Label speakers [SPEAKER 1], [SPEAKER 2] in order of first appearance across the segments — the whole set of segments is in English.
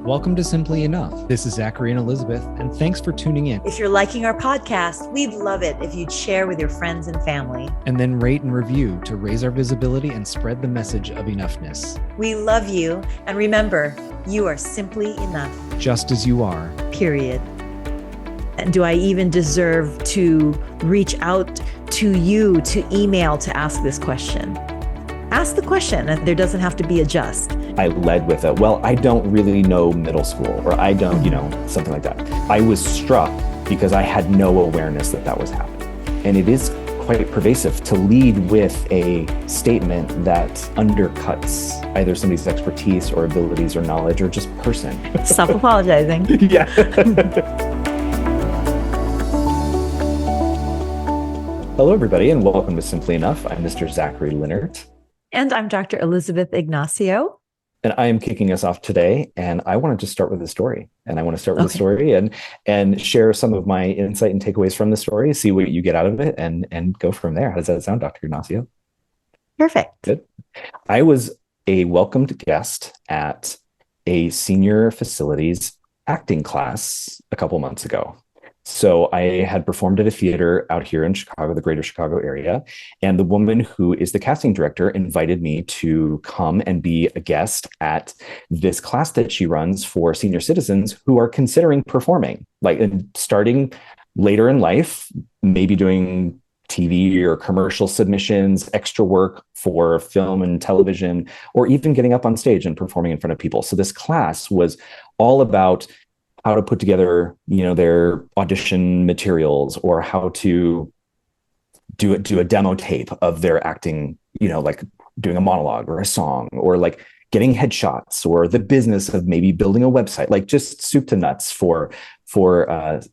[SPEAKER 1] Welcome to Simply Enough. This is Zachary and Elizabeth, and thanks for tuning in.
[SPEAKER 2] If you're liking our podcast, we'd love it if you'd share with your friends and family.
[SPEAKER 1] And then rate and review to raise our visibility and spread the message of enoughness.
[SPEAKER 2] We love you, and remember, you are simply enough.
[SPEAKER 1] Just as you are.
[SPEAKER 2] Period. And do I even deserve to reach out to you to email to ask this question? Ask the question, and there doesn't have to be a just.
[SPEAKER 3] I led with I don't really know middle school, or I don't, something like that. I was struck because I had no awareness that was happening. And it is quite pervasive to lead with a statement that undercuts either somebody's expertise or abilities or knowledge or just person.
[SPEAKER 2] Self-apologizing.
[SPEAKER 3] Yeah. Hello, everybody, and welcome to Simply Enough. I'm Mr. Zachary Linnert.
[SPEAKER 2] And I'm Dr. Elizabeth Ignacio.
[SPEAKER 3] And I am kicking us off today, and I wanted to start with a story. And I want to start with a story and share some of my insight and takeaways from the story, see what you get out of it, and go from there. How does that sound, Dr. Ignacio?
[SPEAKER 2] Perfect.
[SPEAKER 3] Good. I was a welcomed guest at a senior facilities acting class a couple months ago. So I had performed at a theater out here in Chicago, the greater Chicago area, and the woman who is the casting director invited me to come and be a guest at this class that she runs for senior citizens who are considering performing, starting later in life, maybe doing TV or commercial submissions, extra work for film and television, or even getting up on stage and performing in front of people. So this class was all about how to put together, their audition materials, or how to do a demo tape of their acting, like doing a monologue or a song, or like getting headshots, or the business of maybe building a website, like just soup to nuts for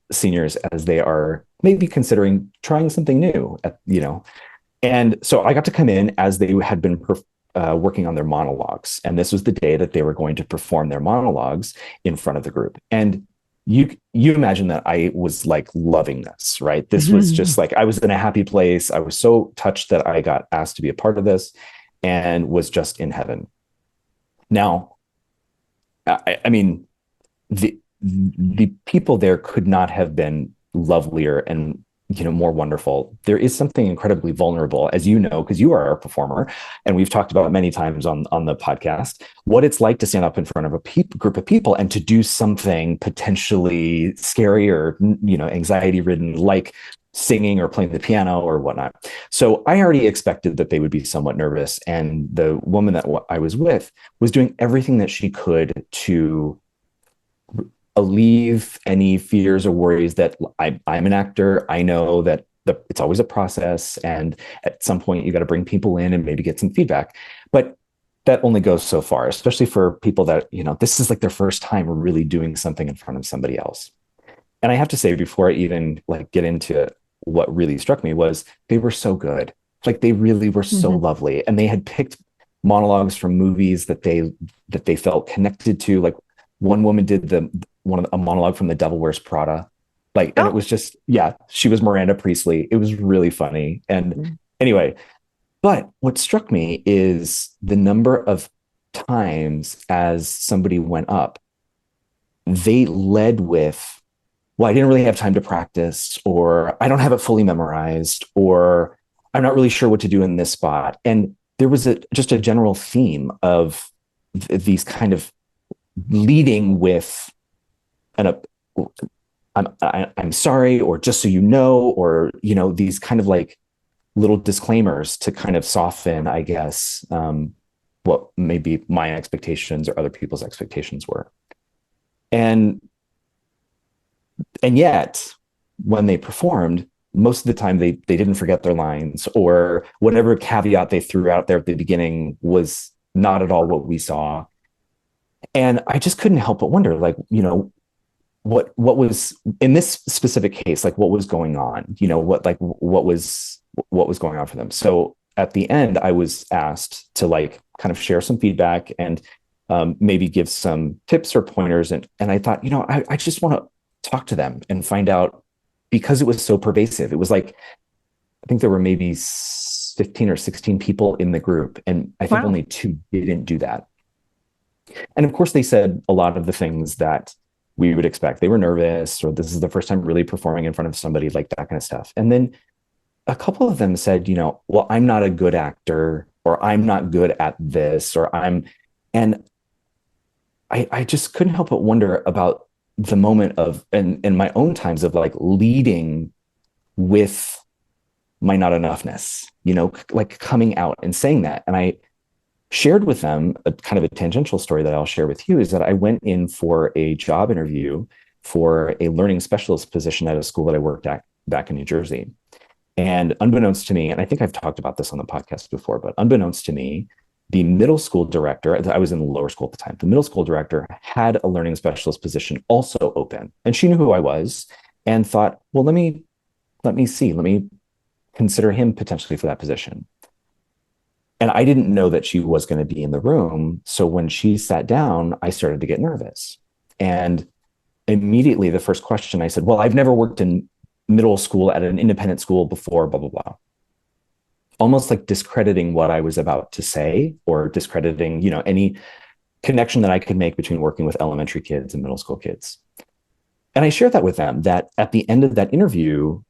[SPEAKER 3] seniors as they are maybe considering trying something new, And so I got to come in as they had been working on their monologues. And this was the day that they were going to perform their monologues in front of the group. And you imagine that I was like loving this, right? This was just like, I was in a happy place. I was so touched that I got asked to be a part of this and was just in heaven. Now, I mean, the people there could not have been lovelier and more wonderful. There is something incredibly vulnerable, as you know, because you are a performer, and we've talked about it many times on the podcast, what it's like to stand up in front of a group of people and to do something potentially scary or, anxiety ridden, like singing or playing the piano or whatnot. So I already expected that they would be somewhat nervous. And the woman that I was with was doing everything that she could to alleviate any fears or worries that I'm an actor. I know that it's always a process, and at some point you got to bring people in and maybe get some feedback. But that only goes so far, especially for people that, this is like their first time really doing something in front of somebody else. And I have to say, before I even get into what really struck me, was they were so good. Like, they really were so lovely. And they had picked monologues from movies that they felt connected to. Like, one woman did a monologue from The Devil Wears Prada. And it was just, she was Miranda Priestley. It was really funny. And anyway, but what struck me is the number of times as somebody went up, they led with, well, I didn't really have time to practice, or I don't have it fully memorized, or I'm not really sure what to do in this spot. And there was just a general theme of these kind of leading with I'm sorry, or just so you know, or these kind of like little disclaimers to kind of soften, I guess, what maybe my expectations or other people's expectations were. And yet, when they performed, most of the time they didn't forget their lines, or whatever caveat they threw out there at the beginning was not at all what we saw. And I just couldn't help but wonder, what was in this specific case, what was going on, what was going on for them. So at the end, I was asked to kind of share some feedback and maybe give some tips or pointers. And I thought, I just want to talk to them and find out, because it was so pervasive. It was I think there were maybe 15 or 16 people in the group, and I think only 2 didn't do that. And of course, they said a lot of the things that we would expect. They were nervous, or this is the first time really performing in front of somebody, like that kind of stuff. And then a couple of them said, well, I'm not a good actor, or I'm not good at this, and I just couldn't help but wonder about the moment of, and in my own times of like leading with my not enoughness, like coming out and saying that. And I shared with them a kind of a tangential story that I'll share with you, is that I went in for a job interview for a learning specialist position at a school that I worked at back in New Jersey. And unbeknownst to me, and I think I've talked about this on the podcast before, but unbeknownst to me, the middle school director, I was in the lower school at the time, the middle school director had a learning specialist position also open. And she knew who I was and thought, well, let me consider him potentially for that position. And I didn't know that she was going to be in the room. So when she sat down, I started to get nervous. And immediately the first question I said, well, I've never worked in middle school at an independent school before, blah, blah, blah. Almost like discrediting what I was about to say, or discrediting, any connection that I could make between working with elementary kids and middle school kids. And I shared that with them, that at the end of that interview,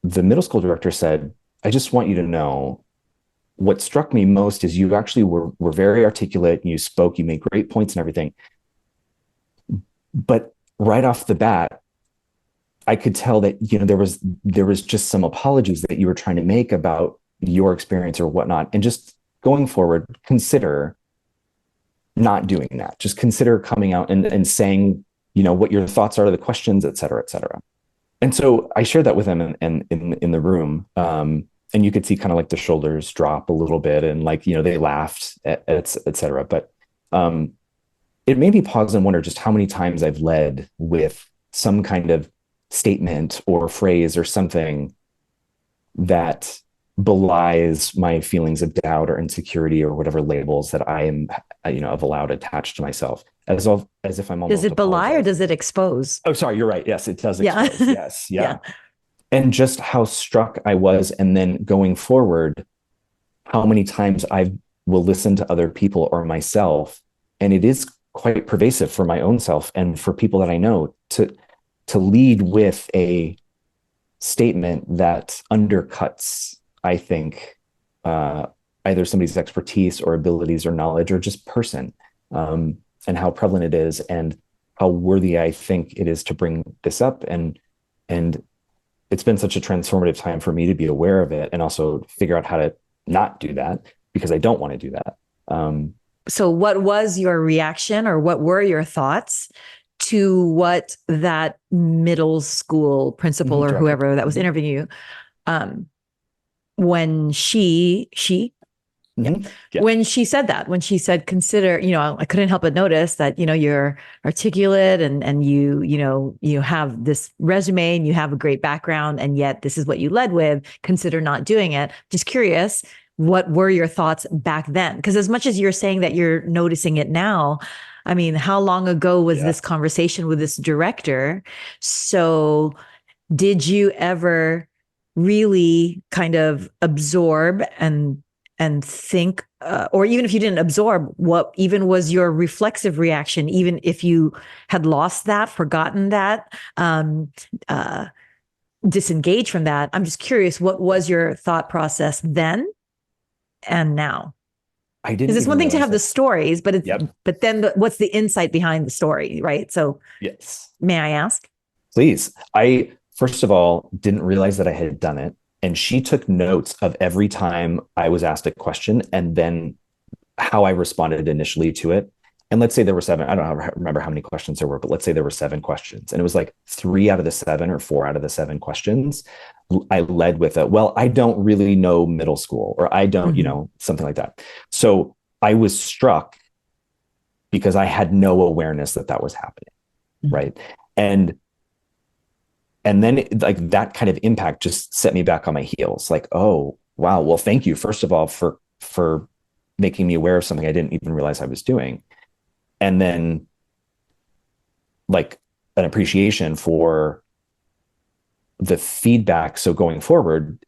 [SPEAKER 3] the middle school director said, I just want you to know, what struck me most is you actually were very articulate, and you spoke, you made great points and everything. But right off the bat, I could tell that, there was just some apologies that you were trying to make about your experience or whatnot. And just going forward, consider not doing that. Just consider coming out and saying, what your thoughts are to the questions, et cetera, et cetera. And so I shared that with them in the room. And you could see kind of like the shoulders drop a little bit, and like, they laughed, et cetera. But it made me pause and wonder just how many times I've led with some kind of statement or phrase or something that belies my feelings of doubt or insecurity or whatever labels that I am, have allowed attached to myself, as if I'm almost.
[SPEAKER 2] Does it belie or does it expose?
[SPEAKER 3] Oh, sorry, you're right. Yes, it does expose.
[SPEAKER 2] Yeah.
[SPEAKER 3] Yes, yeah. And just how struck I was, and then going forward, how many times I will listen to other people or myself, and it is quite pervasive for my own self and for people that I know, to lead with a statement that undercuts, I think, either somebody's expertise or abilities or knowledge or just person, and how prevalent it is, and how worthy I think it is to bring this up. And it's been such a transformative time for me to be aware of it, and also figure out how to not do that, because I don't want to do that.
[SPEAKER 2] So what was your reaction, or what were your thoughts to what that middle school principal or whoever that was interviewing you, when she when she said that, when she said, consider, I couldn't help but notice that, you're articulate, and you have this resume and you have a great background, and yet this is what you led with, consider not doing it. Just curious, what were your thoughts back then? Because as much as you're saying that you're noticing it now, I mean, how long ago was this conversation with this director? So did you ever really kind of absorb and think, or even if you didn't absorb, what even was your reflexive reaction, even if you had lost that, forgotten that, disengaged from that? I'm just curious, what was your thought process then and now?
[SPEAKER 3] I didn't.
[SPEAKER 2] Because it's one thing to have the stories, but it's but then what's the insight behind the story, right? So
[SPEAKER 3] yes,
[SPEAKER 2] may I ask?
[SPEAKER 3] Please. I first of all didn't realize that I had done it. And she took notes of every time I was asked a question, and then how I responded initially to it. And let's say there were 7, I don't remember how many questions there were, but let's say there were 7 questions. And it was like 3 out of the 7 or 4 out of the 7 questions, I led with well, I don't really know middle school, or I don't, something like that. So I was struck because I had no awareness that was happening. Right. And then like that kind of impact just set me back on my heels. Like, oh, wow. Well, thank you, first of all, for making me aware of something I didn't even realize I was doing. And then like an appreciation for the feedback. So going forward,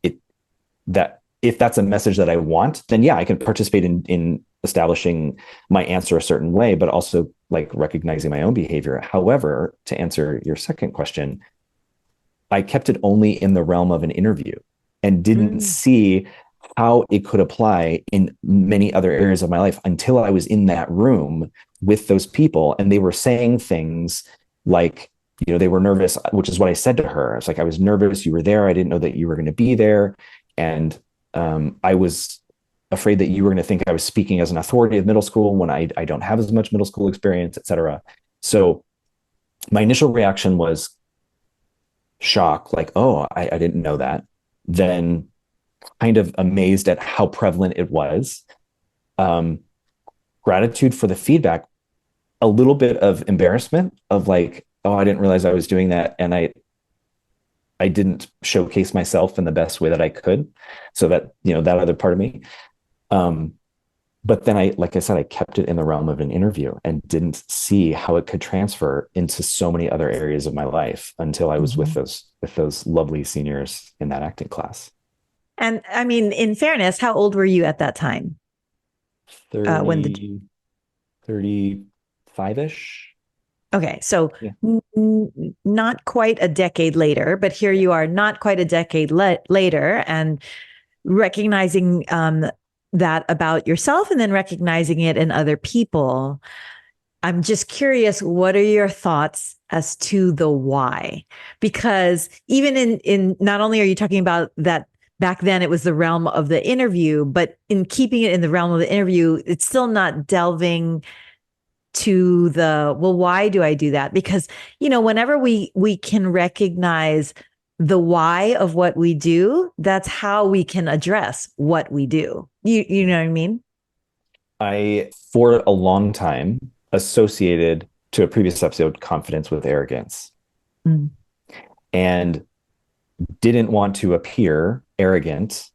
[SPEAKER 3] that if that's a message that I want, then yeah, I can participate in establishing my answer a certain way, but also like recognizing my own behavior. However, to answer your second question, I kept it only in the realm of an interview and didn't see how it could apply in many other areas of my life until I was in that room with those people. And they were saying things like, you know, they were nervous, which is what I said to her. It's like, I was nervous. You were there. I didn't know that you were going to be there. And I was afraid that you were going to think I was speaking as an authority of middle school when I don't have as much middle school experience, et cetera. So my initial reaction was shock, like, oh, I didn't know that. Then kind of amazed at how prevalent it was. Gratitude for the feedback, a little bit of embarrassment of like, oh, I didn't realize I was doing that. And I didn't showcase myself in the best way that I could. So that, you know, that other part of me. But then like I said, I kept it in the realm of an interview and didn't see how it could transfer into so many other areas of my life until I was with those lovely seniors in that acting class.
[SPEAKER 2] And I mean, in fairness, how old were you at that time?
[SPEAKER 3] 35-ish.
[SPEAKER 2] Okay. So not quite a decade later, but here you are not quite a decade later and recognizing that about yourself and then recognizing it in other people. I'm just curious, what are your thoughts as to the why? Because even in not only are you talking about that back then it was the realm of the interview, but in keeping it in the realm of the interview, it's still not delving to the, well, why do I do that? Because, you know, whenever we can recognize the why of what we do, that's how we can address what we do. You know what I mean?
[SPEAKER 3] I, for a long time, associated to a previous episode, confidence with arrogance. And didn't want to appear arrogant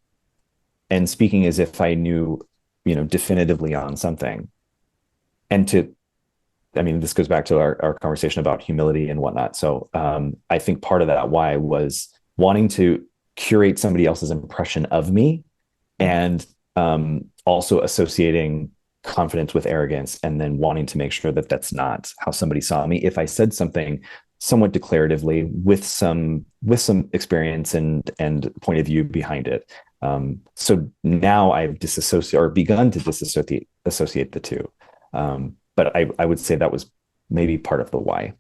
[SPEAKER 3] and speaking as if I knew, you know, definitively on something. And this goes back to our conversation about humility and whatnot. So I think part of that why was wanting to curate somebody else's impression of me and also associating confidence with arrogance and then wanting to make sure that that's not how somebody saw me. If I said something somewhat declaratively with some experience and point of view behind it. So now I've begun to disassociate the two. But I would say that was maybe part of the why.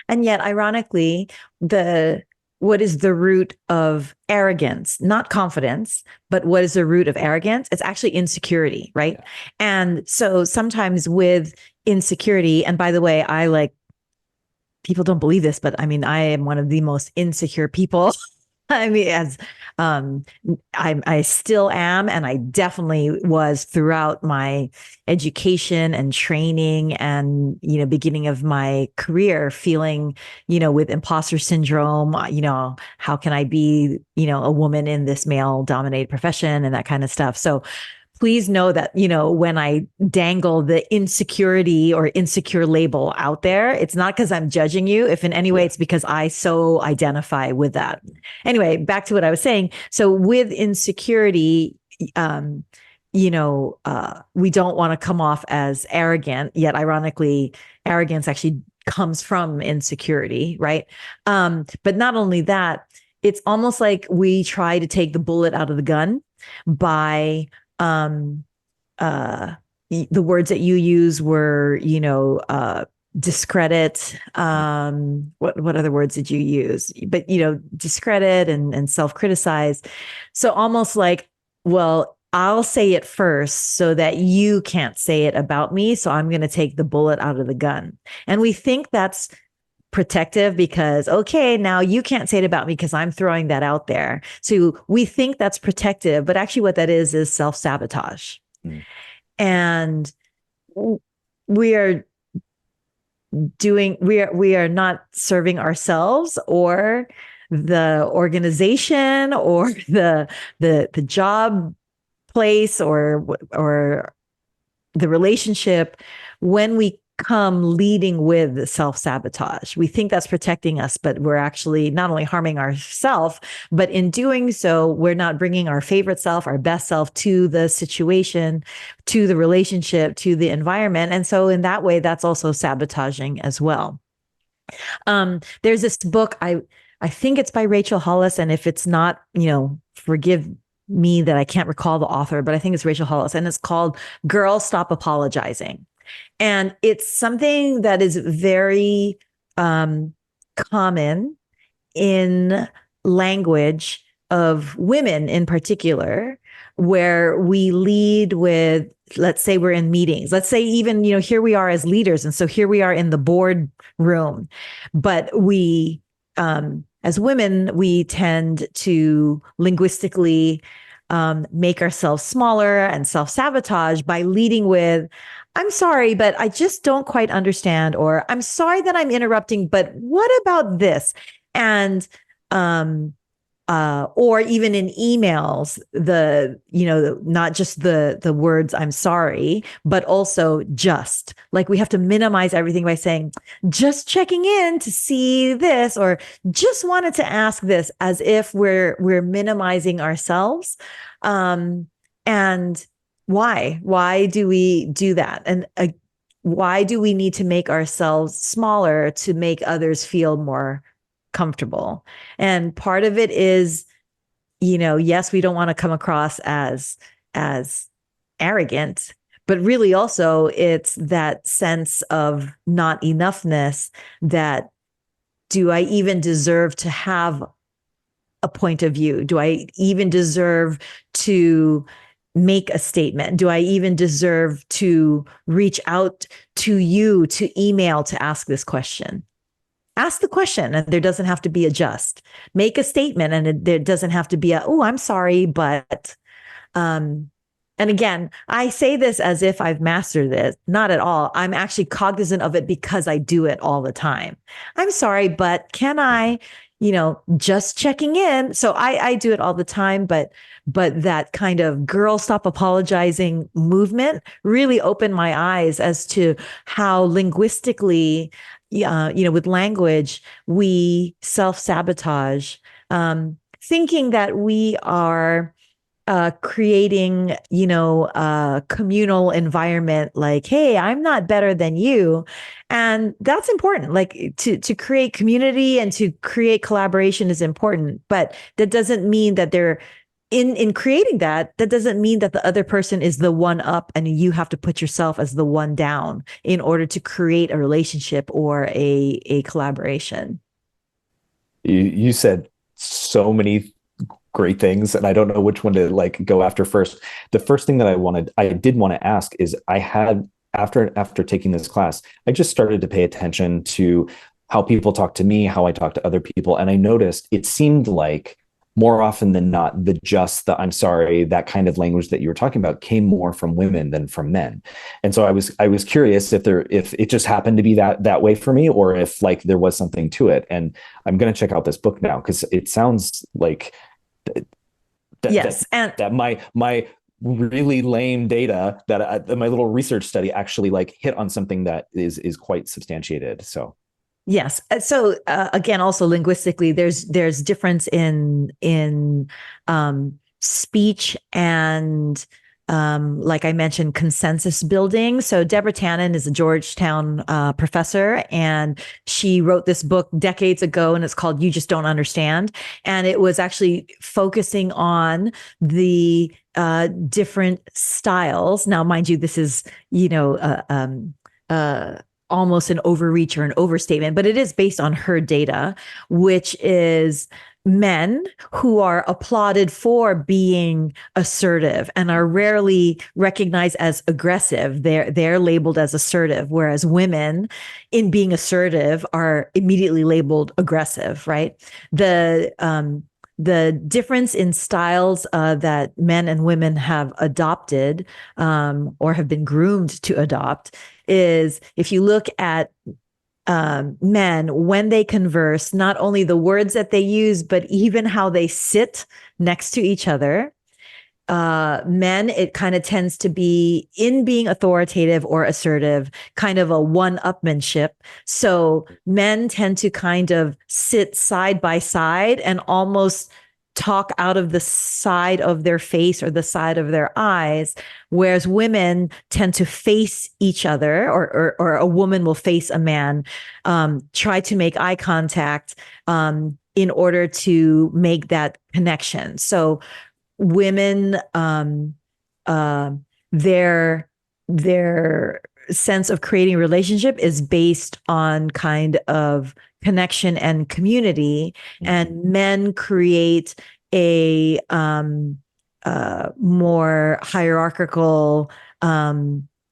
[SPEAKER 2] And yet, ironically, what is the root of arrogance? Not confidence, but what is the root of arrogance? It's actually insecurity, right? Yeah. And so sometimes with insecurity, and by the way, people don't believe this, but I mean, I am one of the most insecure people. I mean, I still am, and I definitely was throughout my education and training and, you know, beginning of my career feeling, you know, with impostor syndrome, you know, how can I be, you know, a woman in this male dominated profession and that kind of stuff. So please know that, you know, when I dangle the insecurity or insecure label out there, it's not because I'm judging you. If in any way, it's because I so identify with that. Anyway, back to what I was saying. So with insecurity, we don't want to come off as arrogant, yet ironically, arrogance actually comes from insecurity, right? But not only that, it's almost like we try to take the bullet out of the gun by the words that you use were, you know, discredit. What other words did you use? But, you know, discredit and self-criticize. So almost like, well, I'll say it first so that you can't say it about me. So I'm going to take the bullet out of the gun. And we think that's protective because, okay, now you can't say it about me because I'm throwing that out there. So we think that's protective, but actually what that is self-sabotage. And we are not serving ourselves or the organization or the job place or the relationship when we come leading with self-sabotage. We think that's protecting us, but we're actually not only harming ourselves, but in doing so, we're not bringing our favorite self, our best self to the situation, to the relationship, to the environment. And so in that way, that's also sabotaging as well. There's this book, I think it's by Rachel Hollis. And if it's not, forgive me that I can't recall the author, but I think it's Rachel Hollis, and it's called Girl, Stop Apologizing. And it's something that is very common in language of women in particular, where we lead with, let's say we're in meetings, let's say even, here we are as leaders. And so here we are in the board room, but we, as women, we tend to linguistically make ourselves smaller and self-sabotage by leading with, I'm sorry, but I just don't quite understand, or I'm sorry that I'm interrupting, but what about this? And, or even in emails, not just the words, I'm sorry, but also just, like, we have to minimize everything by saying, just checking in to see this, or just wanted to ask this, as if we're minimizing ourselves. And why do we do that? And why do we need to make ourselves smaller to make others feel more comfortable? And part of it is, yes, we don't want to come across as arrogant, but really also it's that sense of not enoughness, that do I even deserve to have a point of view? Do I even deserve to make a statement? Do I even deserve to reach out to you, to email, to ask this question? Ask the question, and there doesn't have to be a just. Make a statement, and there doesn't have to be oh, I'm sorry, but, and again, I say this as if I've mastered this. Not at all. I'm actually cognizant of it because I do it all the time. I'm sorry, but can I, just checking in. So I do it all the time, but that kind of girl, stop apologizing movement really opened my eyes as to how linguistically, with language, we self-sabotage, thinking that we are creating, a communal environment, like, hey, I'm not better than you. And that's important. Like, to create community and to create collaboration is important, but that doesn't mean that in creating that doesn't mean that the other person is the one up and you have to put yourself as the one down in order to create a relationship or a collaboration.
[SPEAKER 3] You said so many great things, and I don't know which one to go after first. The first thing that I did want to ask is, I had, after taking this class, I just started to pay attention to how people talk to me, how I talk to other people. And I noticed it seemed like more often than not, the I'm sorry, that kind of language that you were talking about came more from women than from men. And so I was curious if it just happened to be that way for me, or if there was something to it. And I'm going to check out this book now, because it sounds like
[SPEAKER 2] yes, and
[SPEAKER 3] that my really lame data, that my little research study actually hit on something that is quite substantiated. So
[SPEAKER 2] yes. So again, also linguistically, there's difference in speech and like I mentioned, consensus building. So Deborah Tannen is a Georgetown professor, and she wrote this book decades ago, and it's called You Just Don't Understand. And it was actually focusing on the different styles. Now, mind you, this is, almost an overreach or an overstatement, but it is based on her data, which is men who are applauded for being assertive and are rarely recognized as aggressive. They're labeled as assertive, whereas women in being assertive are immediately labeled aggressive, right? The difference in styles that men and women have adopted or have been groomed to adopt is, if you look at men, when they converse, not only the words that they use, but even how they sit next to each other, men, it kind of tends to be in being authoritative or assertive, kind of a one-upmanship. So men tend to kind of sit side by side and almost talk out of the side of their face or the side of their eyes, whereas women tend to face each other, or a woman will face a man, try to make eye contact in order to make that connection. So women, their sense of creating relationship is based on kind of connection and community, and men create a more hierarchical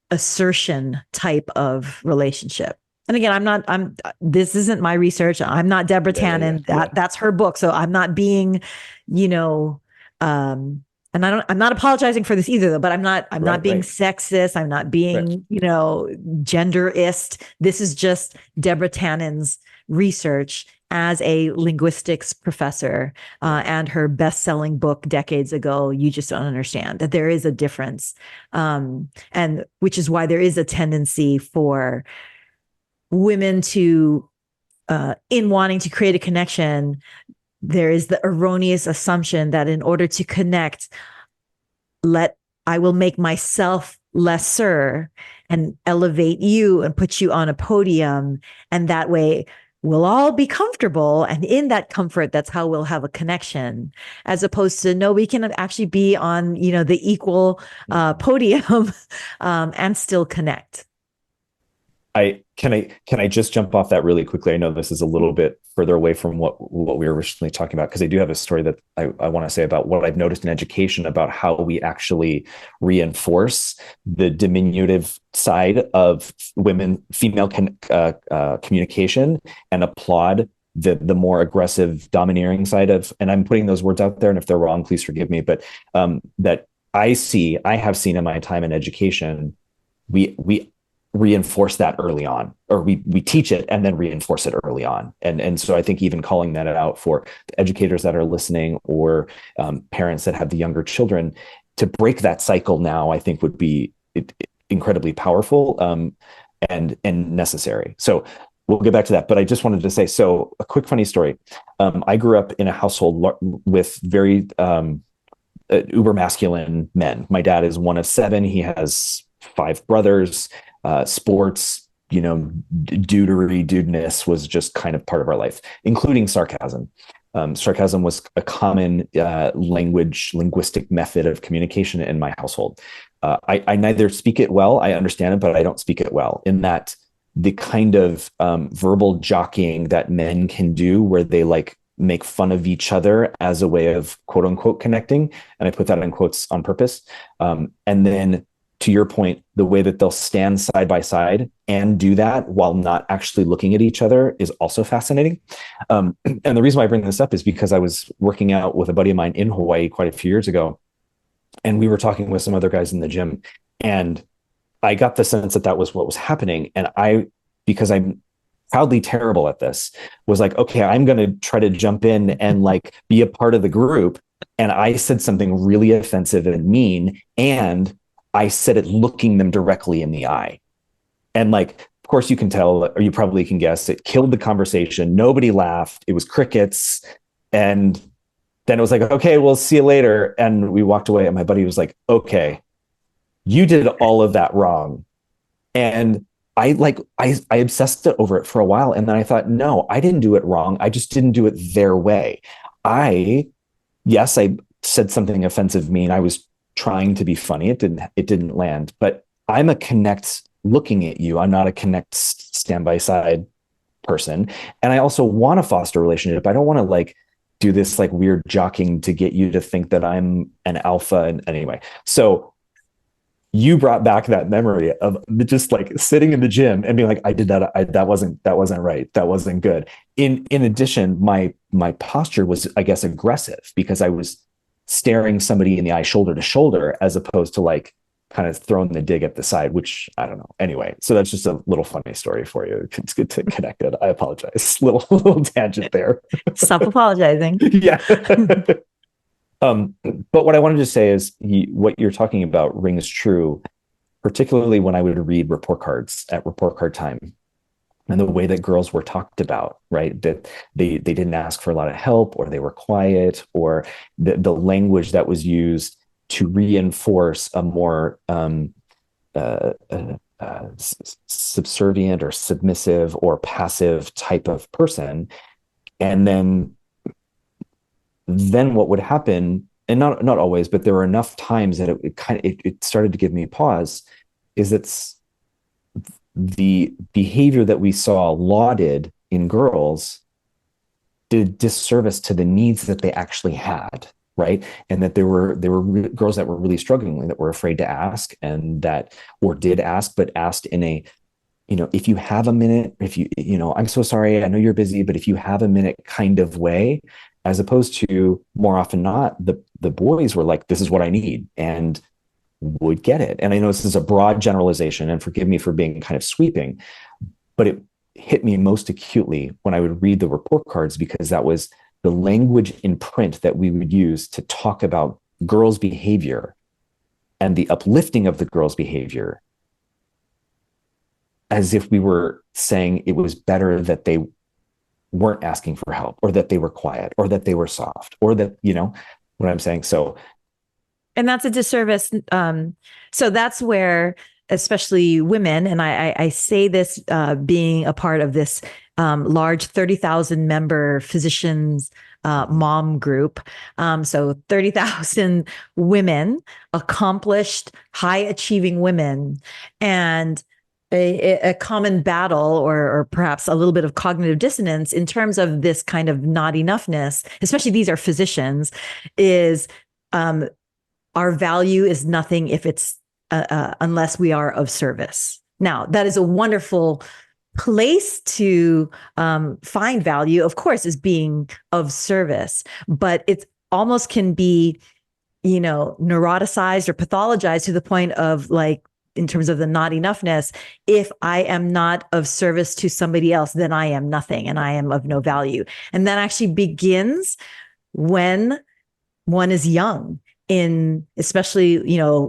[SPEAKER 2] assertion type of relationship. And again, this isn't my research. I'm not Deborah Tannen. That's her book. So I'm not being, and I'm not apologizing for this either, though, but I'm not being sexist. I'm not being, genderist. This is just Deborah Tannen's research as a linguistics professor, and her best-selling book decades ago, You Just Don't Understand, that there is a difference. And which is why there is a tendency for women to, in wanting to create a connection, there is the erroneous assumption that in order to connect, I will make myself lesser and elevate you and put you on a podium. And that way we'll all be comfortable. And in that comfort, that's how we'll have a connection, as opposed to, no, we can actually be on, the equal podium and still connect.
[SPEAKER 3] Can I just jump off that really quickly? I know this is a little bit further away from what we were originally talking about, because I do have a story that I want to say about what I've noticed in education about how we actually reinforce the diminutive side of female communication, and applaud the more aggressive, domineering side of, and I'm putting those words out there, and if they're wrong, please forgive me, but that I have seen in my time in education, we reinforce that early on, or we teach it and then reinforce it early on. And so I think even calling that out for educators that are listening, or parents that have the younger children, to break that cycle now, I think would be incredibly powerful and necessary. So we'll get back to that. But I just wanted to say, so a quick funny story. I grew up in a household with very uber masculine men. My dad is one of 7. He has 5 brothers. Sports, dudeness was just kind of part of our life, including sarcasm. Sarcasm was a common linguistic method of communication in my household. I neither speak it well, I understand it, but I don't speak it well, in that the kind of verbal jockeying that men can do, where they make fun of each other as a way of quote unquote connecting. And I put that in quotes on purpose. And then, to your point, the way that they'll stand side by side and do that while not actually looking at each other is also fascinating. And the reason why I bring this up is because I was working out with a buddy of mine in Hawaii quite a few years ago, and we were talking with some other guys in the gym, and I got the sense that was what was happening. And because I'm proudly terrible at this, was like, okay, I'm going to try to jump in and be a part of the group. And I said something really offensive and mean, and I said it looking them directly in the eye. And of course you can tell, or you probably can guess, it killed the conversation. Nobody laughed. It was crickets. And then it was like, okay, we'll see you later. And we walked away, and my buddy was like, okay, you did all of that wrong. And I obsessed over it for a while. And then I thought, no, I didn't do it wrong. I just didn't do it their way. I said something offensive, mean. I was trying to be funny. It didn't land, but I'm a connect looking at you. I'm not a connect stand by side person. And I also want to foster a relationship. I don't want to do this weird jockeying to get you to think that I'm an alpha. And anyway, so you brought back that memory of just sitting in the gym and being like, I did that. That wasn't right. That wasn't good. In addition, my posture was, I guess, aggressive, because I was staring somebody in the eye shoulder to shoulder, as opposed to kind of throwing the dig at the side, which I don't know. Anyway, so that's just a little funny story for you. It's good to connect it. I apologize. Little tangent there.
[SPEAKER 2] Stop apologizing.
[SPEAKER 3] Yeah. But what I wanted to say is what you're talking about rings true, particularly when I would read report cards at report card time, and the way that girls were talked about, right? That they didn't ask for a lot of help, or they were quiet, or the language that was used to reinforce a more subservient or submissive or passive type of person. And then what would happen, and not always, but there were enough times that it started to give me pause, is it's the behavior that we saw lauded in girls did disservice to the needs that they actually had, right? And that there were girls that were really struggling, that were afraid to ask, and that, or did ask, but asked in a, if you have a minute, if I'm so sorry, I know you're busy, but if you have a minute kind of way, as opposed to, more often not, the boys were like, this is what I need, and would get it. And I know this is a broad generalization, and forgive me for being kind of sweeping, but it hit me most acutely when I would read the report cards, because that was the language in print that we would use to talk about girls' behavior and the uplifting of the girls' behavior, as if we were saying it was better that they weren't asking for help, or that they were quiet, or that they were soft, or that, what I'm saying. So,
[SPEAKER 2] and that's a disservice. So that's where, especially women, and I say this being a part of this large 30,000 member physicians mom group. So 30,000 women, accomplished, high achieving women, and a common battle, or perhaps a little bit of cognitive dissonance in terms of this kind of not enoughness, especially these are physicians, is our value is nothing if it's unless we are of service. Now, that is a wonderful place to find value, of course, is being of service, but it's almost can be, neuroticized or pathologized to the point of, like, in terms of the not enoughness, if I am not of service to somebody else, then I am nothing and I am of no value. And that actually begins when one is young, in especially,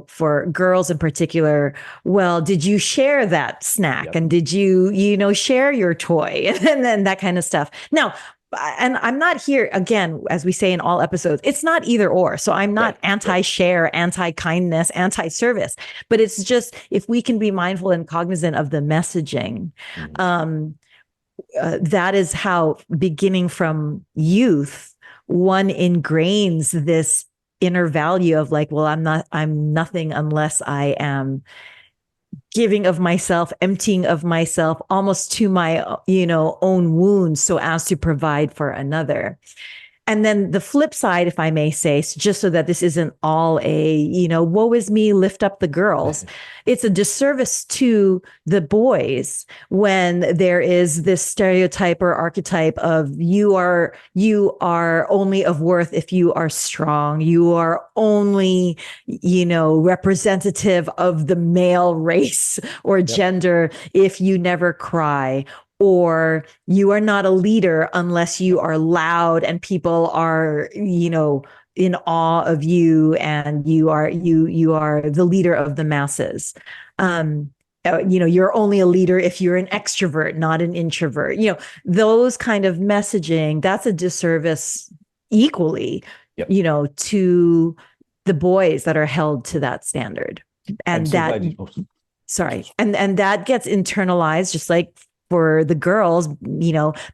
[SPEAKER 2] for girls in particular. Well, did you share that snack? Yep. And did you, share your toy? And then that kind of stuff. Now, and I'm not here, again, as we say in all episodes, it's not either or. So I'm not anti-share, anti-kindness, anti-service, but it's just, if we can be mindful and cognizant of the messaging, that is how, beginning from youth, one ingrains this inner value of, like, well, I'm nothing unless I am giving of myself, emptying of myself, almost to my, own wounds, so as to provide for another. And then the flip side, if I may say, just so that this isn't all a, woe is me, lift up the girls. It's a disservice to the boys when there is this stereotype or archetype of you are only of worth if you are strong. You are only, representative of the male race or gender if you never cry. Or you are not a leader unless you are loud and people are, in awe of you, and you are the leader of the masses. You're only a leader if you're an extrovert, not an introvert. Those kind of messaging, that's a disservice equally, to the boys that are held to that standard. And sorry. And that gets internalized, just like for the girls,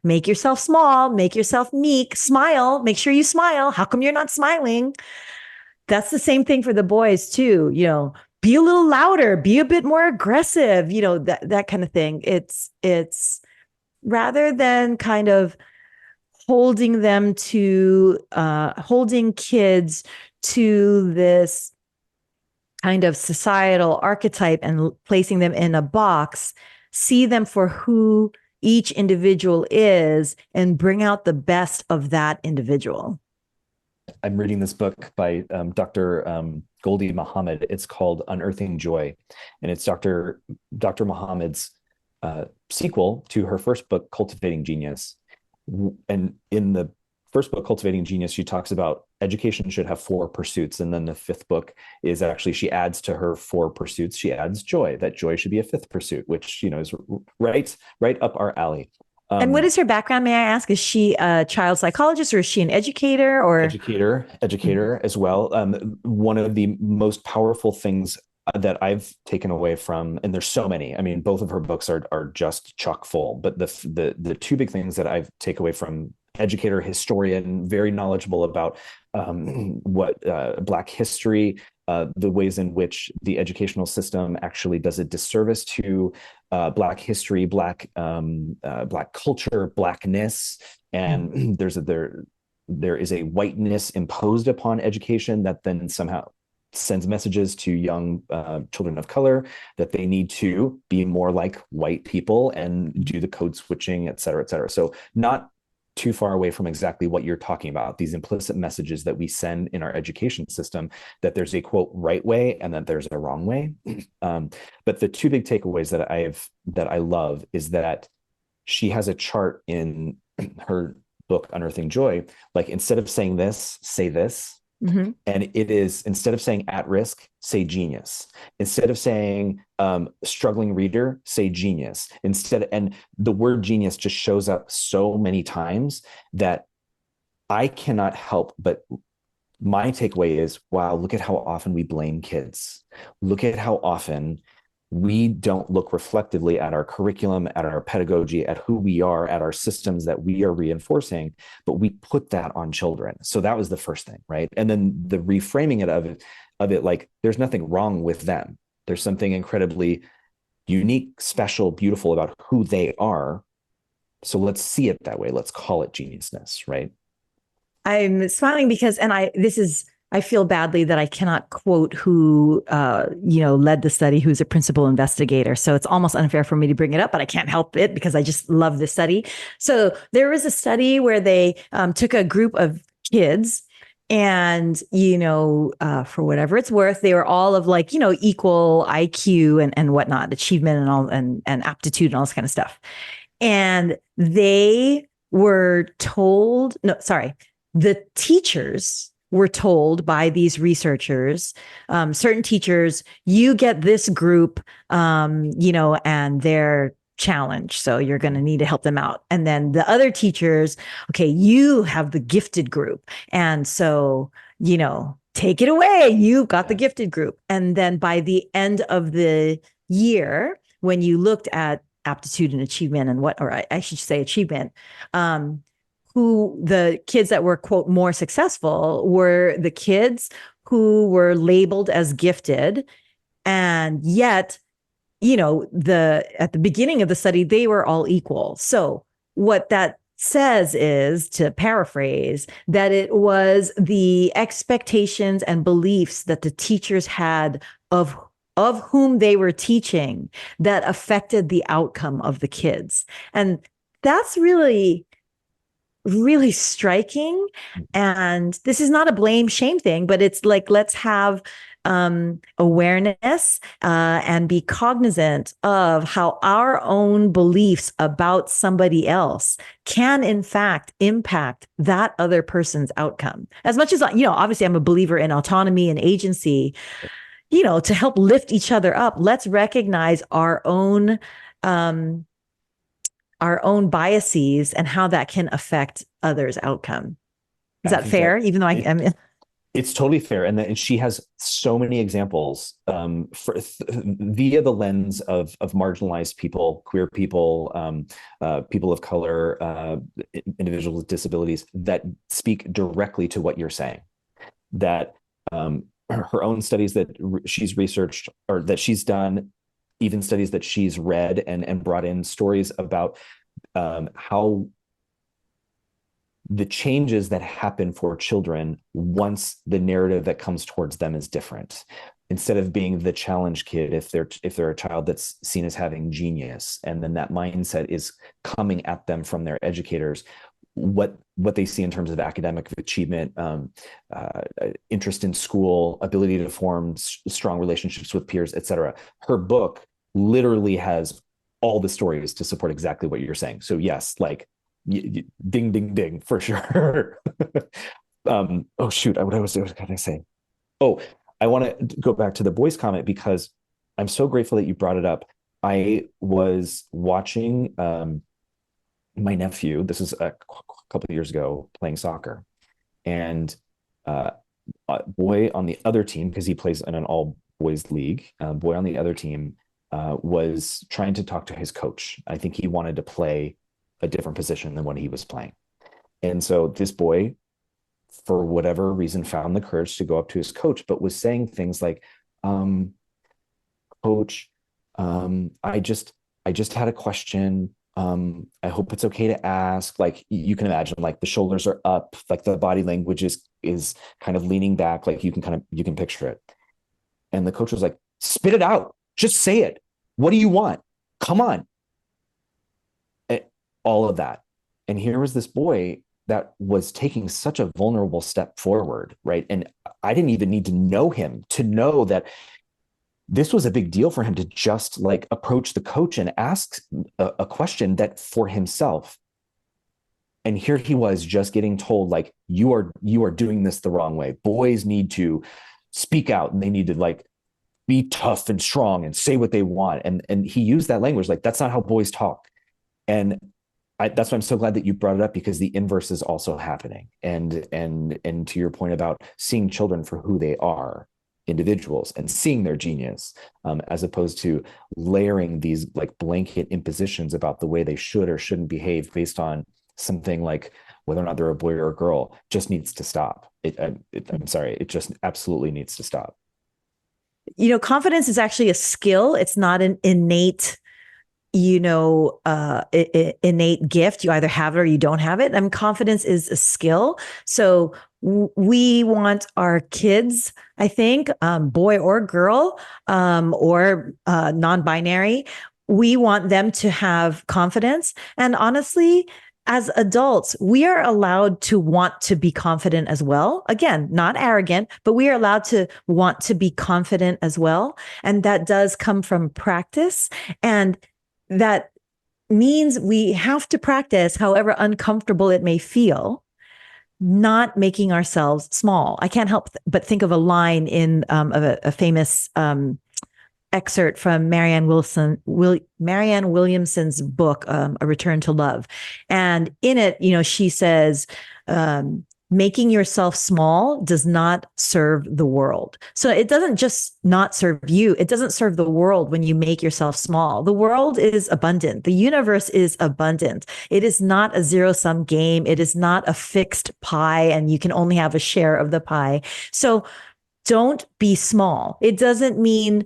[SPEAKER 2] make yourself small, make yourself meek, smile, make sure you smile. How come you're not smiling? That's the same thing for the boys too. Be a little louder, be a bit more aggressive, that kind of thing. It's rather than kind of holding kids to this kind of societal archetype and placing them in a box, see them for who each individual is and bring out the best of that individual.
[SPEAKER 3] I'm reading this book by Dr. Goldie Muhammad. It's called Unearthing Joy. And it's Dr. Muhammad's sequel to her first book, Cultivating Genius. And in the first book, Cultivating Genius, she talks about education should have 4 pursuits. And then the 5th book is actually, she adds to her 4 pursuits, she adds joy, that joy should be a 5th pursuit, which, is right up our alley.
[SPEAKER 2] And what is her background, may I ask? Is she a child psychologist, or is she an educator, or
[SPEAKER 3] educator as well? One of the most powerful things that I've taken away from, and there's so many, I mean, both of her books are just chock full, but the 2 big things that I've taken away from: educator, historian, very knowledgeable about what Black history, the ways in which the educational system actually does a disservice to Black history, Black culture, Blackness, and there is a whiteness imposed upon education that then somehow sends messages to young children of color that they need to be more like white people and do the code switching, et cetera, et cetera. So not too far away from exactly what you're talking about, these implicit messages that we send in our education system, that there's a quote right way and that there's a wrong way. But the 2 big takeaways that I love is that she has a chart in her book, Unearthing Joy, like, instead of saying this, say this. Mm-hmm. And it is, instead of saying at risk, say genius. Instead of saying struggling reader, say genius. And the word genius just shows up so many times that I cannot help but, my takeaway is, wow, look at how often we blame kids. Look at how often we don't look reflectively at our curriculum, at our pedagogy, at who we are, at our systems that we are reinforcing, but we put that on children. So that was the first thing, right? And then the reframing of it, like, there's nothing wrong with them. There's something incredibly unique, special, beautiful about who they are. So let's see it that way. Let's call it geniusness, right?
[SPEAKER 2] I'm smiling because, I feel badly that I cannot quote who, led the study, who's a principal investigator. So it's almost unfair for me to bring it up, but I can't help it because I just love this study. So there was a study where they took a group of kids, and, for whatever it's worth, they were all of equal IQ and whatnot, achievement and all, and aptitude and all this kind of stuff. And they were told, the teachers were told by these researchers, certain teachers, you get this group, and they're challenged, so you're going to need to help them out. And then the other teachers, okay, you have the gifted group, and so, take it away. You've got the gifted group. And then by the end of the year, when you looked at aptitude and achievement and I should say achievement, who the kids that were, quote, more successful were the kids who were labeled as gifted. And yet, at the beginning of the study, they were all equal. So what that says is, to paraphrase, that it was the expectations and beliefs that the teachers had of whom they were teaching that affected the outcome of the kids. And that's really, really striking. And this is not a blame shame thing, but it's like, let's have awareness and be cognizant of how our own beliefs about somebody else can, in fact, impact that other person's outcome. As much as, obviously I'm a believer in autonomy and agency, to help lift each other up, let's recognize our own biases and how that can affect others' outcome. Is that fair? Even though I'm
[SPEAKER 3] It's totally fair. And she has so many examples via the lens of marginalized people, queer people, people of color, individuals with disabilities, that speak directly to what you're saying. That her own studies that she's researched, or that she's done, even studies that she's read and brought in stories about how the changes that happen for children once the narrative that comes towards them is different. Instead of being the challenge kid, if they're a child that's seen as having genius, and then that mindset is coming at them from their educators, what they see in terms of academic achievement, interest in school, ability to form strong relationships with peers, etc. Her book literally has all the stories to support exactly what you're saying. So yes, like, ding, ding, ding, for sure. Oh shoot, what was going to say? Oh, I want to go back to the boys comment because I'm so grateful that you brought it up. I was watching my nephew. This is a couple of years ago playing soccer, and a boy on the other team, because he plays in an all boys league, boy on the other team was trying to talk to his coach. I think he wanted to play a different position than what he was playing. And so this boy, for whatever reason, found the courage to go up to his coach, but was saying things like, coach, I just had a question. I hope it's okay to ask. Like you can imagine, like the shoulders are up, like the body language is kind of leaning back, like you can picture it. And the coach was like, spit it out. Just say it. What do you want? Come on. All of that. And here was this boy that was taking such a vulnerable step forward, right? And I didn't even need to know him to know that this was a big deal for him to just like approach the coach and ask a question that for himself. And here he was just getting told, like, you are doing this the wrong way. Boys need to speak out and they need to like be tough and strong and say what they want. And he used that language, like, that's not how boys talk. And that's why I'm so glad that you brought it up, because the inverse is also happening. And to your point about seeing children for who they are, individuals, and seeing their genius, as opposed to layering these like blanket impositions about the way they should or shouldn't behave based on something like whether or not they're a boy or a girl, just needs to stop. I'm sorry, it just absolutely needs to stop.
[SPEAKER 2] You know, confidence is actually a skill. It's not an innate, innate gift. You either have it or you don't have it. I mean, confidence is a skill. So we want our kids, I think, boy or girl, or non-binary, we want them to have confidence. And honestly, as adults, we are allowed to want to be confident as well. Again, not arrogant, but we are allowed to want to be confident as well. And that does come from practice. And that means we have to practice, however uncomfortable it may feel, not making ourselves small. I can't help but think of a line in of a famous excerpt from Marianne Williamson's book, A Return to Love. And in it, she says, making yourself small does not serve the world. So it doesn't just not serve you. It doesn't serve the world when you make yourself small. The world is abundant. The universe is abundant. It is not a zero-sum game. It is not a fixed pie and you can only have a share of the pie. So don't be small. It doesn't mean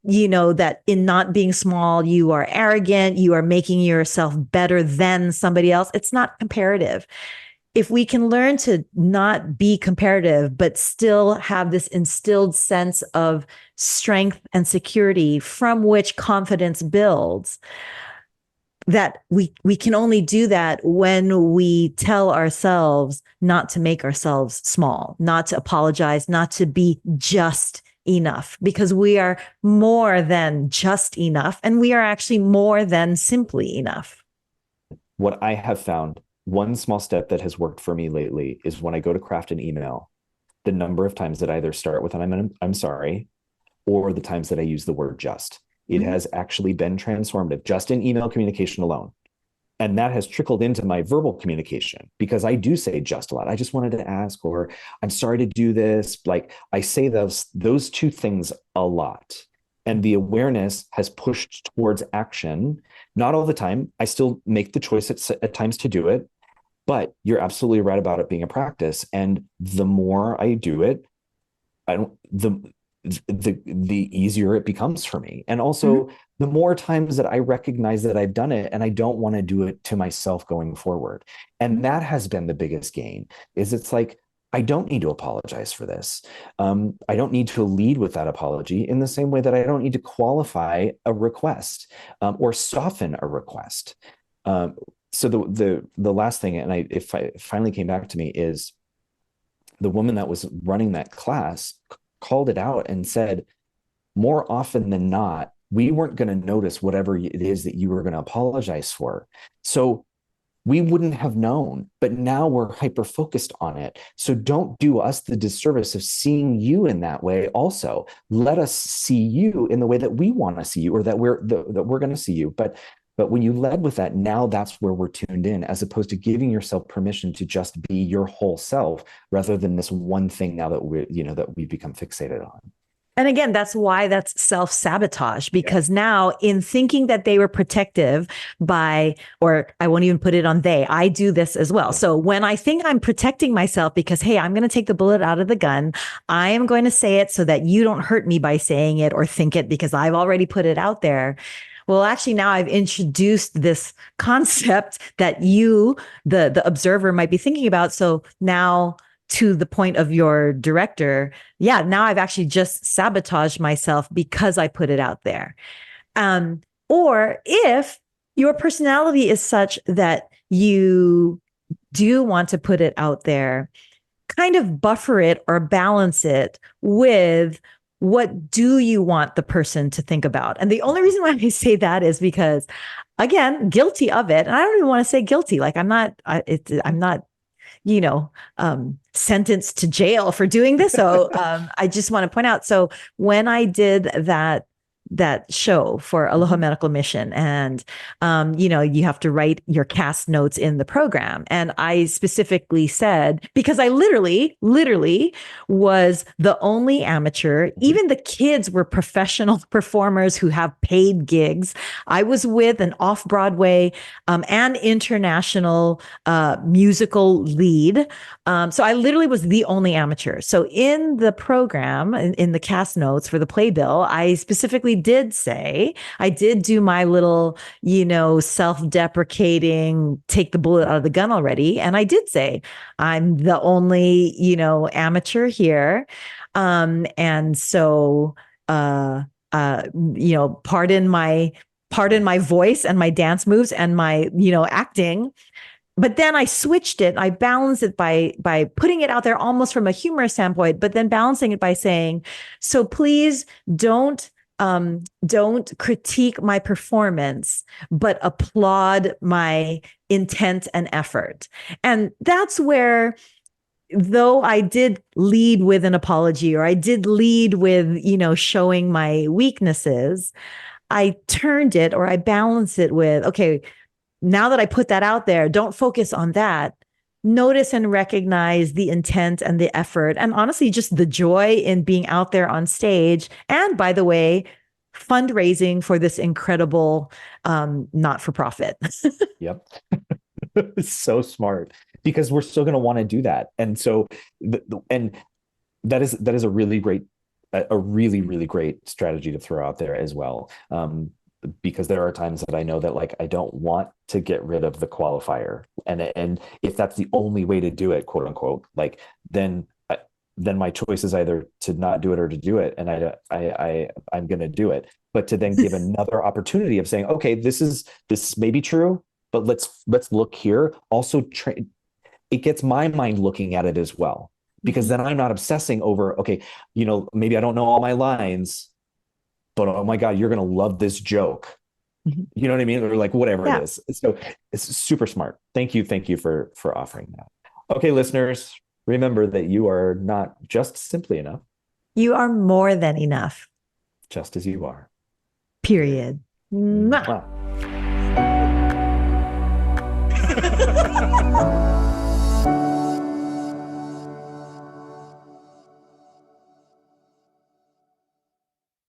[SPEAKER 2] that in not being small, you are arrogant, you are making yourself better than somebody else. It's not comparative. If we can learn to not be comparative, but still have this instilled sense of strength and security from which confidence builds, that we can only do that when we tell ourselves not to make ourselves small, not to apologize, not to be just enough, because we are more than just enough, and we are actually more than simply enough.
[SPEAKER 3] What I have found, one small step that has worked for me lately, is when I go to craft an email, the number of times that I either start with I'm sorry, or the times that I use the word just. It has actually been transformative just in email communication alone. And that has trickled into my verbal communication, because I do say just a lot. I just wanted to ask, or I'm sorry to do this. Like I say those two things a lot. And the awareness has pushed towards action. Not all the time. I still make the choice at times to do it, but you're absolutely right about it being a practice. And the more I do it, the easier it becomes for me. And also the more times that I recognize that I've done it and I don't want to do it to myself going forward. And that has been the biggest gain, is it's like, I don't need to apologize for this. I don't need to lead with that apology, in the same way that I don't need to qualify a request or soften a request. So the last thing, and it finally came back to me, is the woman that was running that class called it out and said, more often than not, we weren't going to notice whatever it is that you were going to apologize for. So we wouldn't have known, but now we're hyper focused on it. So don't do us the disservice of seeing you in that way. Also, let us see you in the way that we want to see you, or that we're going to see you. But when you led with that, now that's where we're tuned in, as opposed to giving yourself permission to just be your whole self, rather than this one thing now that we've become fixated on.
[SPEAKER 2] And again, that's why that's self-sabotage, because now in thinking that they were protective by, or I won't even put it on they, I do this as well. So when I think I'm protecting myself because, hey, I'm going to take the bullet out of the gun, I am going to say it so that you don't hurt me by saying it or think it because I've already put it out there. Well, actually, now I've introduced this concept that you, the observer, might be thinking about. So now, to the point of your director, now I've actually just sabotaged myself because I put it out there. Or if your personality is such that you do want to put it out there, kind of buffer it or balance it with, what do you want the person to think about? And the only reason why I say that is because, again, guilty of it. And I don't even want to say guilty. Like I'm not sentenced to jail for doing this. So I just want to point out. So when I did that show for Aloha Medical Mission, and you have to write your cast notes in the program, and I specifically said, because I literally was the only amateur. Even the kids were professional performers who have paid gigs. I was with an off-Broadway and international musical lead. So I literally was the only amateur. So in the program, in the cast notes for the playbill, I specifically did say, I did do my little, self-deprecating, take the bullet out of the gun already. And I did say, I'm the only, amateur here. And so, pardon my voice and my dance moves and my, acting. But then I switched it. I balanced it by putting it out there almost from a humorous standpoint, but then balancing it by saying, so please don't critique my performance, but applaud my intent and effort. And that's where, though I did lead with an apology, or I did lead with, showing my weaknesses, I turned it, or I balanced it with, okay, now that I put that out there, don't focus on that. Notice and recognize the intent and the effort, and honestly, just the joy in being out there on stage. And by the way, fundraising for this incredible not-for-profit.
[SPEAKER 3] Yep. So smart, because we're still going to want to do that. And so, and that is a really great, really great strategy to throw out there as well. Because there are times that I know that, like, I don't want to get rid of the qualifier, and if that's the only way to do it, quote unquote, like, then my choice is either to not do it or to do it, and I'm going to do it. But to then give another opportunity of saying, okay, this may be true, but let's look here. Also, it gets my mind looking at it as well, because then I'm not obsessing over, okay, maybe I don't know all my lines, but oh my God, you're going to love this joke. You know what I mean? Or like whatever it is. So it's super smart. Thank you for offering that. Okay, listeners, remember that you are not just simply enough.
[SPEAKER 2] You are more than enough.
[SPEAKER 3] Just as you are.
[SPEAKER 2] Period. Mwah.
[SPEAKER 3] Wow.